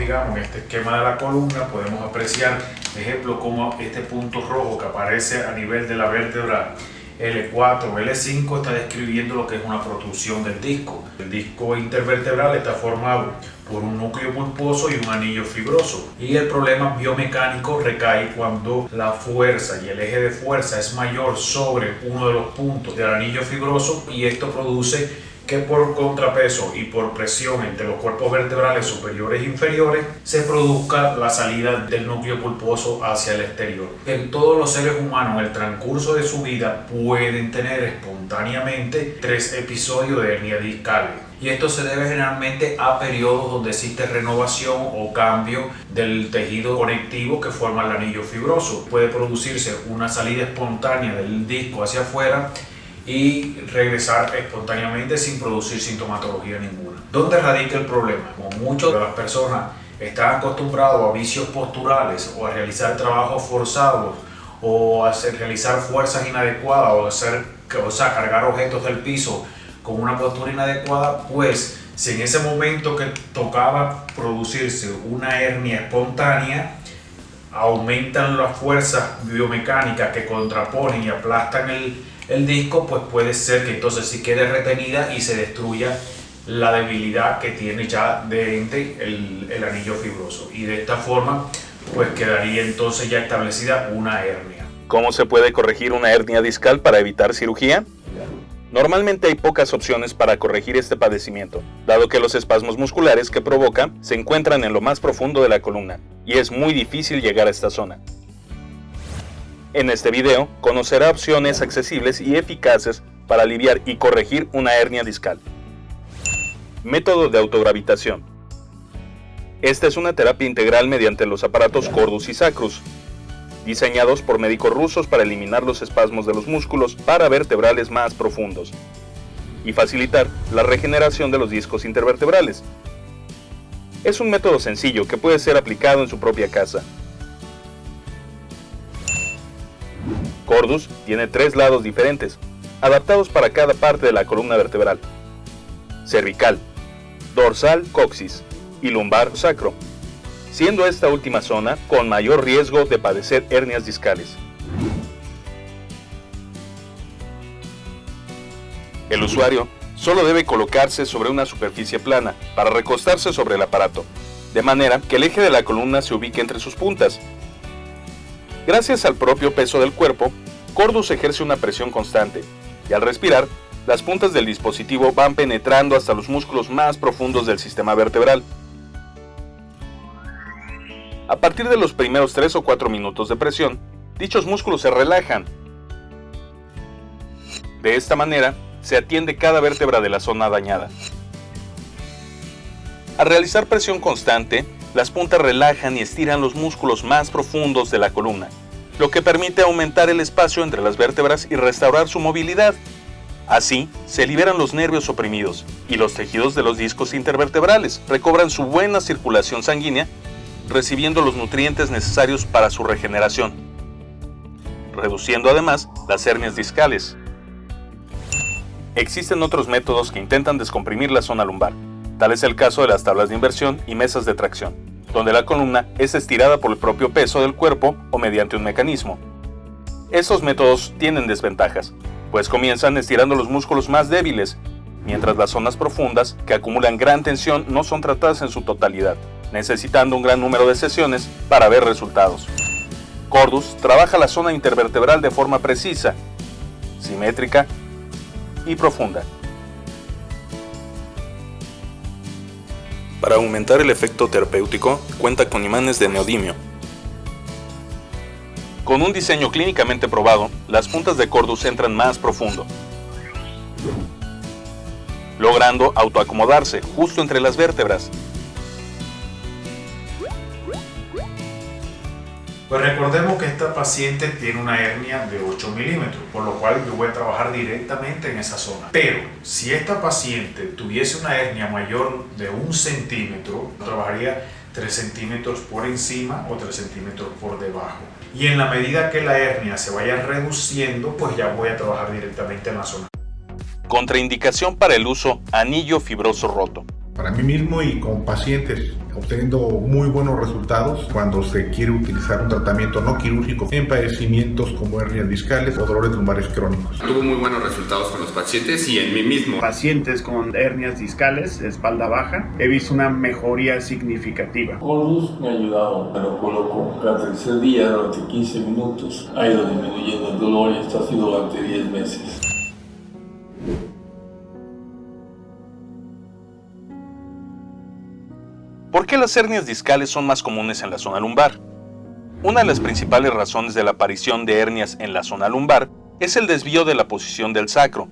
digamos, en este esquema de la columna, podemos apreciar, por ejemplo, como este punto rojo que aparece a nivel de la vértebra L4 o L5 está describiendo lo que es una protrusión del disco. El disco intervertebral está formado por un núcleo pulposo y un anillo fibroso, y el problema biomecánico recae cuando la fuerza y el eje de fuerza es mayor sobre uno de los puntos del anillo fibroso, y esto produce que por contrapeso y por presión entre los cuerpos vertebrales superiores e inferiores se produzca la salida del núcleo pulposo hacia el exterior. En todos los seres humanos en el transcurso de su vida pueden tener espontáneamente 3 episodios de hernia discal, y esto se debe generalmente a periodos donde existe renovación o cambio del tejido conectivo que forma el anillo fibroso. Puede producirse una salida espontánea del disco hacia afuera y regresar espontáneamente sin producir sintomatología ninguna. ¿Dónde radica el problema? Como muchas de las personas están acostumbrados a vicios posturales o a realizar trabajos forzados o a realizar fuerzas inadecuadas o cargar objetos del piso con una postura inadecuada, pues si en ese momento que tocaba producirse una hernia espontánea, aumentan las fuerzas biomecánicas que contraponen y aplastan el disco, pues puede ser que entonces sí quede retenida y se destruya la debilidad que tiene ya de ente el anillo fibroso, y de esta forma pues quedaría entonces ya establecida una hernia. ¿Cómo se puede corregir una hernia discal para evitar cirugía? Normalmente hay pocas opciones para corregir este padecimiento, dado que los espasmos musculares que provoca se encuentran en lo más profundo de la columna, y es muy difícil llegar a esta zona. En este video conocerá opciones accesibles y eficaces para aliviar y corregir una hernia discal. Método de autogravitación. Esta es una terapia integral mediante los aparatos Cordus y Sacrus, diseñados por médicos rusos para eliminar los espasmos de los músculos paravertebrales más profundos y facilitar la regeneración de los discos intervertebrales. Es un método sencillo que puede ser aplicado en su propia casa. Cordus tiene 3 lados diferentes, adaptados para cada parte de la columna vertebral: cervical, dorsal coxis y lumbar sacro, siendo esta última zona con mayor riesgo de padecer hernias discales. El usuario solo debe colocarse sobre una superficie plana para recostarse sobre el aparato, de manera que el eje de la columna se ubique entre sus puntas. Gracias al propio peso del cuerpo, Cordus ejerce una presión constante, y al respirar, las puntas del dispositivo van penetrando hasta los músculos más profundos del sistema vertebral. A partir de los primeros 3 o 4 minutos de presión, dichos músculos se relajan. De esta manera, se atiende cada vértebra de la zona dañada. Al realizar presión constante, las puntas relajan y estiran los músculos más profundos de la columna, lo que permite aumentar el espacio entre las vértebras y restaurar su movilidad. Así, se liberan los nervios oprimidos y los tejidos de los discos intervertebrales recobran su buena circulación sanguínea, recibiendo los nutrientes necesarios para su regeneración, reduciendo además las hernias discales. Existen otros métodos que intentan descomprimir la zona lumbar. Tal es el caso de las tablas de inversión y mesas de tracción, donde la columna es estirada por el propio peso del cuerpo o mediante un mecanismo. Estos métodos tienen desventajas, pues comienzan estirando los músculos más débiles, mientras las zonas profundas, que acumulan gran tensión, no son tratadas en su totalidad, necesitando un gran número de sesiones para ver resultados. Cordus trabaja la zona intervertebral de forma precisa, simétrica y profunda. Para aumentar el efecto terapéutico, cuenta con imanes de neodimio. Con un diseño clínicamente probado, las puntas de Cordus entran más profundo, logrando autoacomodarse justo entre las vértebras. Pues recordemos que esta paciente tiene una hernia de 8 milímetros, por lo cual yo voy a trabajar directamente en esa zona. Pero si esta paciente tuviese una hernia mayor de 1 centímetro, trabajaría 3 centímetros por encima o 3 centímetros por debajo. Y en la medida que la hernia se vaya reduciendo, pues ya voy a trabajar directamente en la zona. Contraindicación para el uso anillo fibroso roto. Para mí mismo y con pacientes obteniendo muy buenos resultados cuando se quiere utilizar un tratamiento no quirúrgico en padecimientos como hernias discales o dolores lumbares crónicos. Tuvo muy buenos resultados con los pacientes y en mí mismo. Pacientes con hernias discales, espalda baja, he visto una mejoría significativa. Cordus me ha ayudado, me lo coloco cada tercer día durante 15 minutos. Ha ido disminuyendo el dolor y esto ha sido durante 10 meses. ¿Por qué las hernias discales son más comunes en la zona lumbar? Una de las principales razones de la aparición de hernias en la zona lumbar es el desvío de la posición del sacro,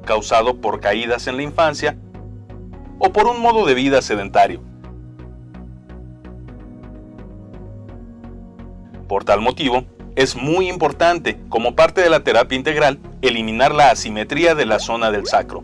causado por caídas en la infancia o por un modo de vida sedentario. Por tal motivo, es muy importante, como parte de la terapia integral, eliminar la asimetría de la zona del sacro.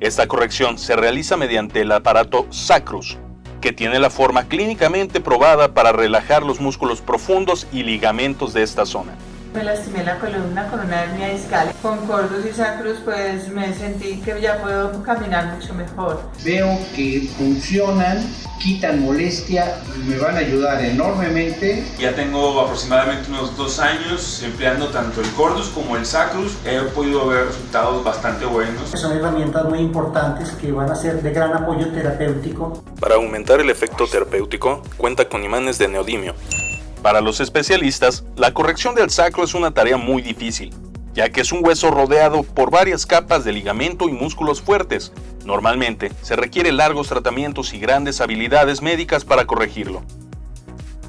Esta corrección se realiza mediante el aparato Sacrus, que tiene la forma clínicamente probada para relajar los músculos profundos y ligamentos de esta zona. Me lastimé la columna con una hernia discal. Con Cordus y Sacrus pues me sentí que ya puedo caminar mucho mejor. Veo que funcionan, quitan molestia y me van a ayudar enormemente. Ya tengo aproximadamente unos 2 años empleando tanto el Cordus como el Sacrus. He podido ver resultados bastante buenos. Son herramientas muy importantes que van a ser de gran apoyo terapéutico. Para aumentar el efecto terapéutico, cuenta con imanes de neodimio. Para los especialistas, la corrección del sacro es una tarea muy difícil, ya que es un hueso rodeado por varias capas de ligamento y músculos fuertes. Normalmente, se requieren largos tratamientos y grandes habilidades médicas para corregirlo.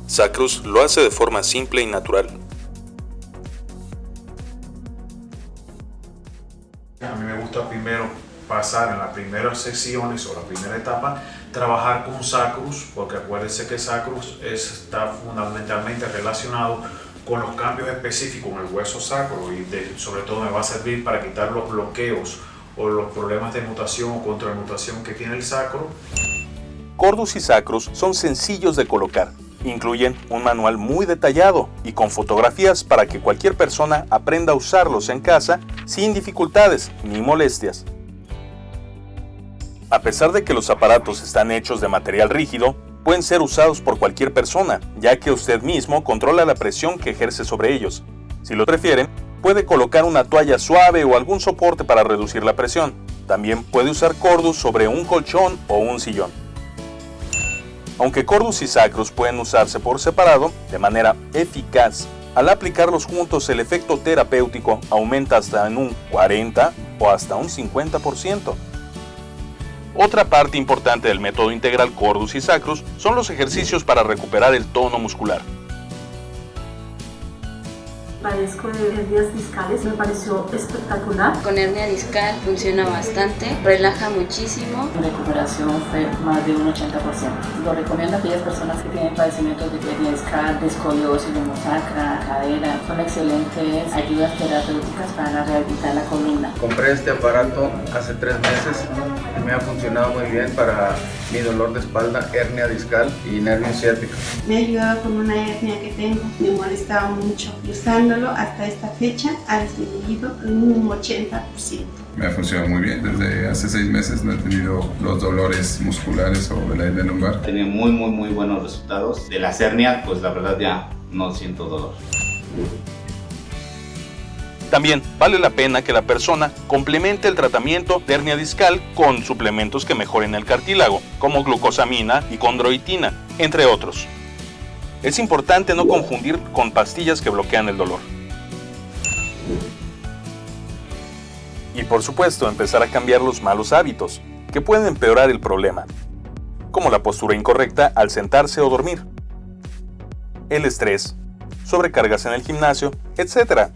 Sacrus lo hace de forma simple y natural. A mí me gusta primero pasar en las primeras sesiones o la primera etapa, trabajar con Sacrus, porque acuérdense que Sacrus está fundamentalmente relacionado con los cambios específicos en el hueso sacro y sobre todo me va a servir para quitar los bloqueos o los problemas de mutación o contramutación que tiene el sacro. Cordus y Sacrus son sencillos de colocar. Incluyen un manual muy detallado y con fotografías para que cualquier persona aprenda a usarlos en casa sin dificultades ni molestias. A pesar de que los aparatos están hechos de material rígido, pueden ser usados por cualquier persona, ya que usted mismo controla la presión que ejerce sobre ellos. Si lo prefieren, puede colocar una toalla suave o algún soporte para reducir la presión. También puede usar Cordus sobre un colchón o un sillón. Aunque Cordus y Sacrus pueden usarse por separado, de manera eficaz, al aplicarlos juntos el efecto terapéutico aumenta hasta en un 40 o hasta un 50%. Otra parte importante del método integral Cordus y Sacrus son los ejercicios para recuperar el tono muscular. Padezco de hernias discales, me pareció espectacular. Con hernia discal funciona bastante, relaja muchísimo. La recuperación fue más de un 80%. Lo recomiendo a aquellas personas que tienen padecimientos de hernia discal, de escoliosis, lumosacra, cadera. Son excelentes ayudas terapéuticas para rehabilitar la columna. Compré este aparato hace 3 meses y me ha funcionado muy bien para mi dolor de espalda, hernia discal y nervio ciático. Me ha ayudado con una hernia que tengo, me molestaba mucho. Usándolo hasta esta fecha ha disminuido en un 80%. Me ha funcionado muy bien, desde hace 6 meses no he tenido los dolores musculares o de la hernia lumbar. He tenido muy buenos resultados. De las hernias, pues la verdad ya no siento dolor. También vale la pena que la persona complemente el tratamiento de hernia discal con suplementos que mejoren el cartílago, como glucosamina y condroitina, entre otros. Es importante no confundir con pastillas que bloquean el dolor. Y por supuesto, empezar a cambiar los malos hábitos, que pueden empeorar el problema, como la postura incorrecta al sentarse o dormir, el estrés, sobrecargas en el gimnasio, etc.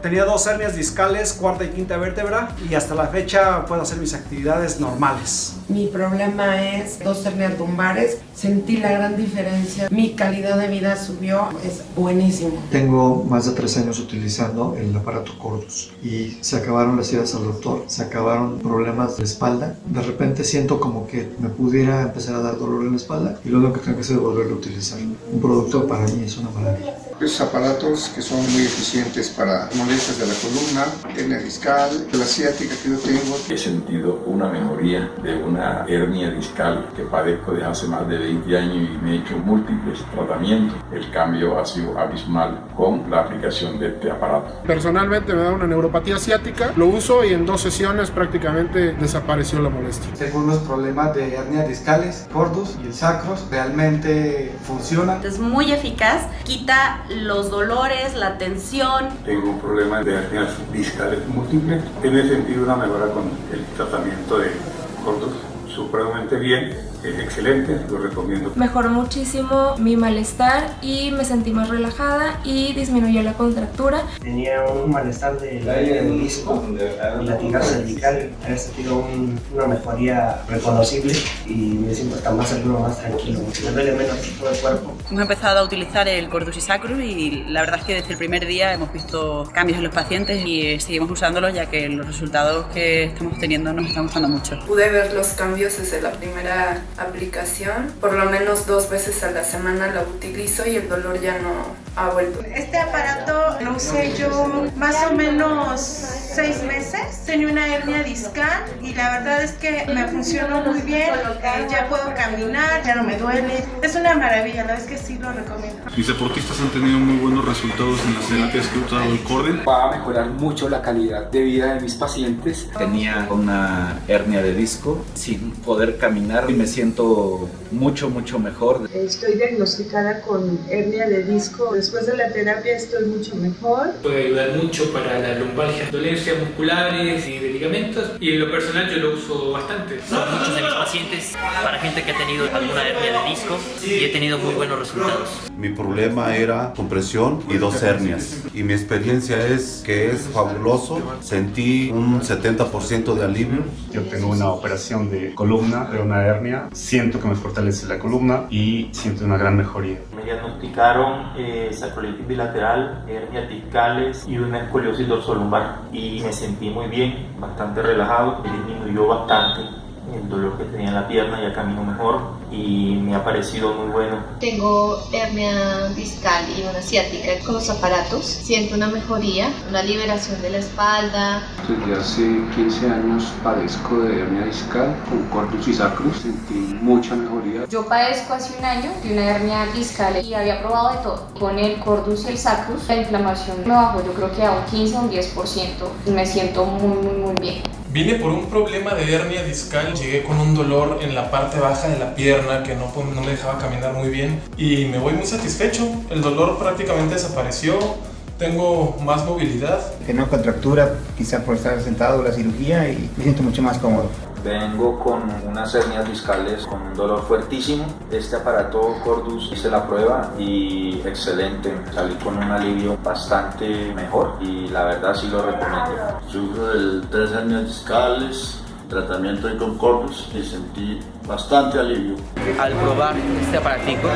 Tenía 2 hernias discales, cuarta y quinta vértebra, y hasta la fecha puedo hacer mis actividades normales. Mi problema es 2 hernias lumbares, sentí la gran diferencia, mi calidad de vida subió, es buenísimo. Tengo más de 3 años utilizando el aparato Cordus y se acabaron las idas al doctor, se acabaron problemas de espalda. De repente siento como que me pudiera empezar a dar dolor en la espalda y lo único que tengo que hacer es volverlo a utilizar. Un producto para mí es una maravilla. Esos aparatos que son muy eficientes para molestias de la columna, hernia discal, la ciática que yo tengo. He sentido una mejoría de una hernia discal que padezco desde hace más de 20 años y me he hecho múltiples tratamientos. El cambio ha sido abismal con la aplicación de este aparato. Personalmente me da una neuropatía ciática, lo uso y en 2 sesiones prácticamente desapareció la molestia. Según los problemas de hernias discales, cordus y el sacros, realmente funciona. Es muy eficaz, quita los dolores, la tensión. Tengo un problema de hernias discales múltiples. He sentido una mejora con el tratamiento de cordus supremamente bien. Es excelente, lo recomiendo. Mejoró muchísimo mi malestar y me sentí más relajada y disminuyó la contractura. Tenía un malestar del disco y la tibia cervical. He sentido una mejoría reconocible y me siento hasta más seguro, más tranquilo. Me duele menos todo el cuerpo. Hemos empezado a utilizar el cordus y sacrus y la verdad es que desde el primer día hemos visto cambios en los pacientes y seguimos usándolo ya que los resultados que estamos teniendo nos están gustando mucho. Pude ver los cambios desde la primera aplicación. Por lo menos 2 veces a la semana la utilizo y el dolor ya no ha vuelto. Este aparato lo usé yo más o menos 6 meses. Tenía una hernia discal y la verdad es que me funcionó muy bien. Ya puedo caminar, ya no me duele. Es una maravilla, la verdad es que sí lo recomiendo. Mis deportistas han tenido muy buenos resultados en las terapias que he usado el Cordel. Va a mejorar mucho la calidad de vida de mis pacientes. Tenía una hernia de disco sin poder caminar y me siento mucho mejor. Estoy diagnosticada con hernia de disco. Después de la terapia estoy mucho mejor. Puede ayudar mucho para la lumbalgia, dolencias musculares y de ligamentos, y en lo personal yo lo uso bastante. Son muchos de mis pacientes para gente que ha tenido alguna hernia de disco y he tenido muy buenos resultados. Mi problema era compresión y 2 hernias y mi experiencia es que es fabuloso. Sentí un 70% de alivio. Yo tengo una operación de columna, de una hernia. Siento que me fortalece la columna y siento una gran mejoría. Me diagnosticaron sacroiliitis bilateral, hernias discales y una escoliosis dorsolumbar y me sentí muy bien, bastante relajado, disminuyó bastante el dolor que tenía en la pierna, ya camino mejor y me ha parecido muy bueno. Tengo hernia discal y una ciática. Con los aparatos siento una mejoría, una liberación de la espalda. Desde hace 15 años padezco de hernia discal con cordus y sacrus, sentí mucha mejoría. Yo padezco hace un año de una hernia discal y había probado de todo. Con el cordus y el sacrus la inflamación me bajó, yo creo que a un 15 o un 10%. Me siento muy bien. Vine por un problema de hernia discal, llegué con un dolor en la parte baja de la pierna que no me dejaba caminar muy bien y me voy muy satisfecho. El dolor prácticamente desapareció, tengo más movilidad. Tengo contractura, quizá por estar sentado la cirugía y me siento mucho más cómodo. Vengo con unas hernias discales con un dolor fuertísimo. Este aparato Cordus hice la prueba y excelente. Salí con un alivio bastante mejor y la verdad sí lo recomiendo. Sufro de 3 hernias discales, tratamiento con Cordus y sentí bastante alivio. Al probar este aparatico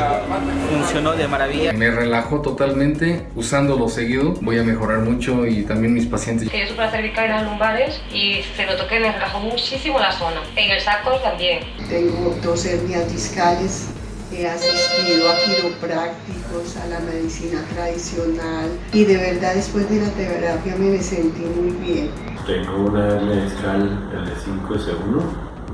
funcionó de maravilla. Me relajo totalmente, usándolo seguido voy a mejorar mucho y también mis pacientes. Yo sufro cervical en las lumbares y se notó que me relajó muchísimo la zona. En el sacro también. Tengo 2 hernias discales. He asistido a quiroprácticos, a la medicina tradicional y de verdad después de la terapia me sentí muy bien. Tengo una hernia discal L5 S1.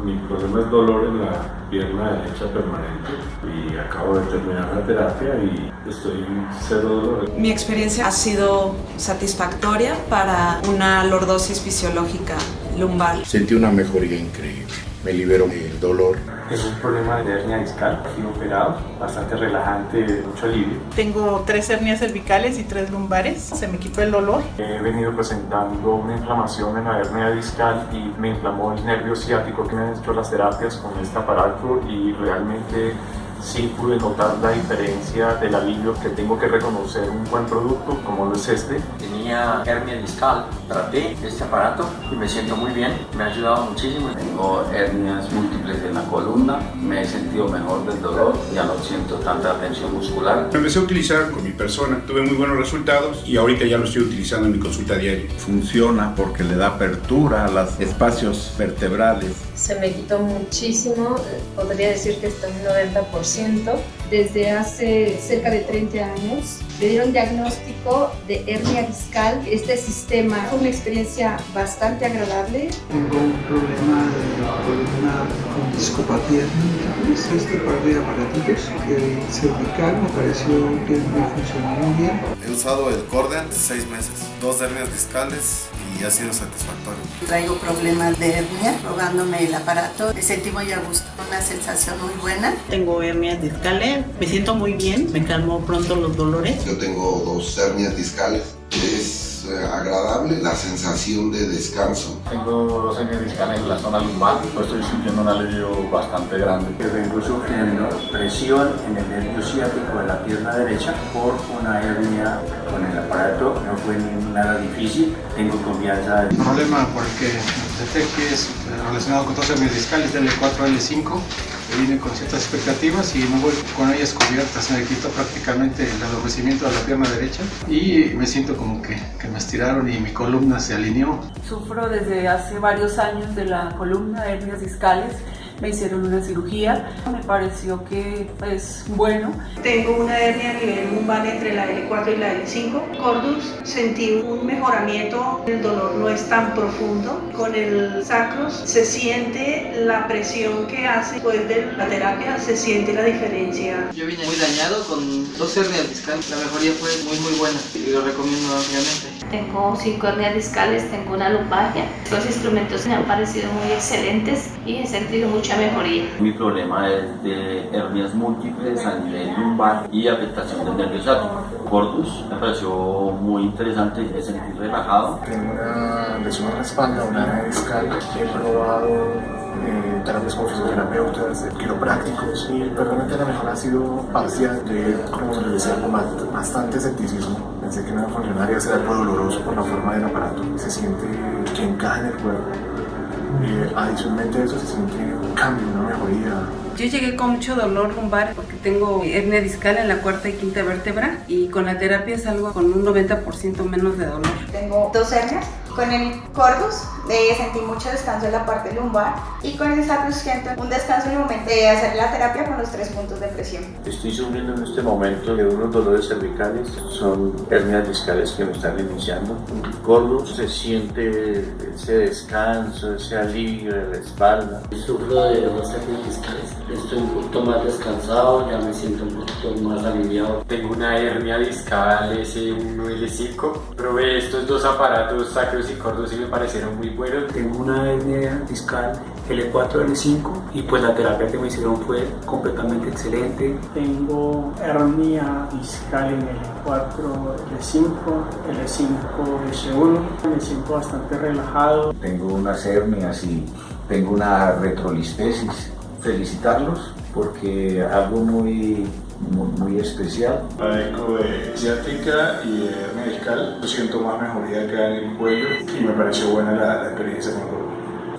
Mi problema es dolor en la pierna derecha permanente y acabo de terminar la terapia y estoy cero dolor. Mi experiencia ha sido satisfactoria para una lordosis fisiológica lumbar. Sentí una mejoría increíble, me libero del dolor. Tengo un problema de hernia discal, fui operado, bastante relajante, mucho alivio. Tengo 3 hernias cervicales y 3 lumbares, se me quitó el dolor. He venido presentando una inflamación en la hernia discal y me inflamó el nervio ciático. Que me han hecho las terapias con este aparato y realmente sí pude notar la diferencia del alivio que tengo que reconocer un buen producto como lo es este. Tenía hernia discal, traté este aparato y me siento muy bien, me ha ayudado muchísimo. Tengo hernias múltiples en la columna, me he sentido mejor del dolor, ya no siento tanta tensión muscular. Lo empecé a utilizar con mi persona, tuve muy buenos resultados y ahorita ya lo estoy utilizando en mi consulta diaria. Funciona porque le da apertura a los espacios vertebrales. Se me quitó muchísimo, podría decir que está un 90%. 100%. Desde hace cerca de 30 años le dieron diagnóstico de hernia discal. Este sistema fue una experiencia bastante agradable. Tengo un problema de columna con discopatía. Este par de aparatitos, el cervical me pareció que me funcionó muy bien. He usado el Corden 6 meses, 2 hernias discales y ha sido satisfactorio. Traigo problemas de hernia, probándome el aparato, me sentí muy a gusto, una sensación muy buena. Tengo hernias discales, me siento muy bien, me calmó pronto los dolores. Yo tengo 2 hernias discales, es agradable la sensación de descanso. Tengo 2 hernias discales en la zona lumbar, pues estoy sintiendo un alivio bastante grande. Vengo sufriendo presión en el nervio ciático de la pierna derecha por una hernia con el aparato, no fue nada difícil, tengo confianza. El problema por el que detecté es relacionado con 2 hernias discales del L4 L5. Vine con ciertas expectativas y me voy con ellas cubiertas, me quitó prácticamente el adormecimiento de la pierna derecha y me siento como que me estiraron y mi columna se alineó. Sufro desde hace varios años de la columna, de hernias discales. Me hicieron una cirugía, me pareció que es bueno. Tengo una hernia a nivel lumbar entre la L4 y la L5. Cordus, sentí un mejoramiento, el dolor no es tan profundo. Con el sacros se siente la presión que hace después de la terapia, se siente la diferencia. Yo vine muy dañado con 2 hernias discales, la mejoría fue muy buena y lo recomiendo ampliamente. Tengo 5 hernias discales, tengo una lumbalgia. Los instrumentos me han parecido muy excelentes y he sentido mucha mejoría. Mi problema es de hernias múltiples a nivel lumbar y afectación del nervio ciático. Cordus me pareció muy interesante, me sentí relajado. Tengo una lesión en la espalda, una hernia discal. He probado terapias con fisioterapeutas, quiroprácticos y realmente la mejora ha sido parcial. Como se les decía, con bastante escepticismo. Pensé que no iba a funcionar y iba a ser algo doloroso por la forma del aparato. Se siente que encaja en el cuerpo. Adicionalmente a eso se siente un cambio, una mejoría. Yo llegué con mucho dolor lumbar porque tengo hernia discal en la 4ª y 5ª vértebra y con la terapia salgo con un 90% menos de dolor. Tengo 2 hernias. Con el Cordus sentí mucho descanso en la parte lumbar y con el Sacrus siento un descanso en el momento de hacer la terapia con los 3 puntos de presión. Estoy sufriendo en este momento de unos dolores cervicales, son hernias discales que me están iniciando. El Cordus se siente ese descanso, ese alivio de la espalda. Sufro de 2 hernias discales, estoy un poquito más descansado, ya me siento un poquito más aliviado. Tengo una hernia discal S1, L5, probé estos 2 aparatos Sacrus y Cordus y me parecieron muy buenos. Tengo una hernia discal L4, L5 y pues la terapia que me hicieron fue completamente excelente. Tengo hernia discal en L4, L5, L5, S1. Me siento bastante relajado. Tengo unas hernias y tengo una retrolistesis. Felicitarlos porque algo muy especial. Padezco de ciática y de hernia discal. Yo siento más mejoría acá en el cuello y me pareció buena la experiencia con el cuerpo.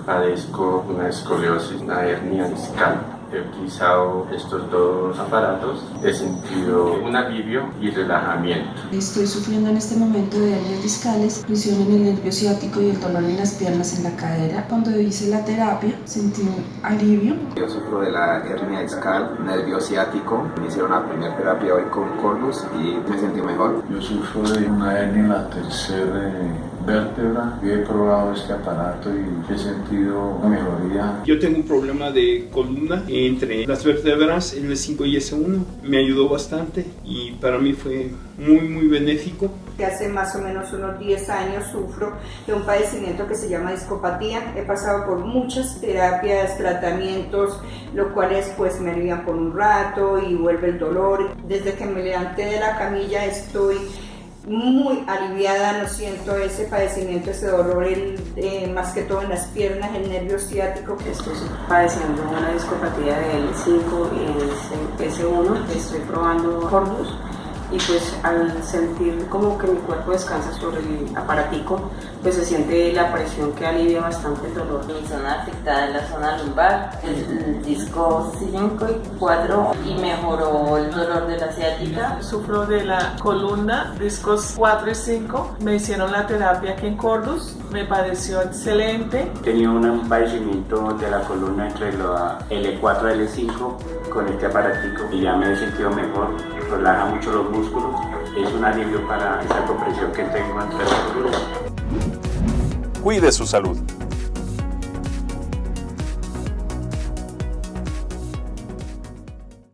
Padezco una escoliosis, una hernia discal. He utilizado estos 2 aparatos, he sentido un alivio y relajamiento. Estoy sufriendo en este momento de hernias discales, presión en el nervio ciático y el dolor en las piernas, en la cadera. Cuando hice la terapia sentí un alivio. Yo sufro de la hernia discal, nervio ciático. Me hicieron la primera terapia hoy con Cordus y me sentí mejor. Yo sufro de una hernia en la 3ª vértebra. Yo he probado este aparato y he sentido una mejoría. Yo tengo un problema de columna entre las vértebras L5 y S1. Me ayudó bastante y para mí fue muy benéfico. Hace más o menos unos 10 años sufro de un padecimiento que se llama discopatía. He pasado por muchas terapias, tratamientos, lo cual pues me alivian por un rato y vuelve el dolor. Desde que me levanté de la camilla estoy muy aliviada, no siento ese padecimiento, ese dolor, más que todo en las piernas, el nervio ciático. Estoy padeciendo una discopatía de L5 y S1, estoy probando Cordus y pues al sentir como que mi cuerpo descansa sobre el aparatico, pues se siente la presión que alivia bastante el dolor. Mi zona afectada es la zona lumbar, el disco 5 y 4 y mejoró el dolor de la ciática. Sufro de la columna, discos 4 y 5, me hicieron la terapia aquí en Cordus, me pareció excelente. Tenía un padecimiento de la columna entre la L4 y L5 con este aparatico y ya me he sentido mejor, relaja mucho los músculos, es un alivio para esa compresión que tengo entre las columnas. Cuide su salud.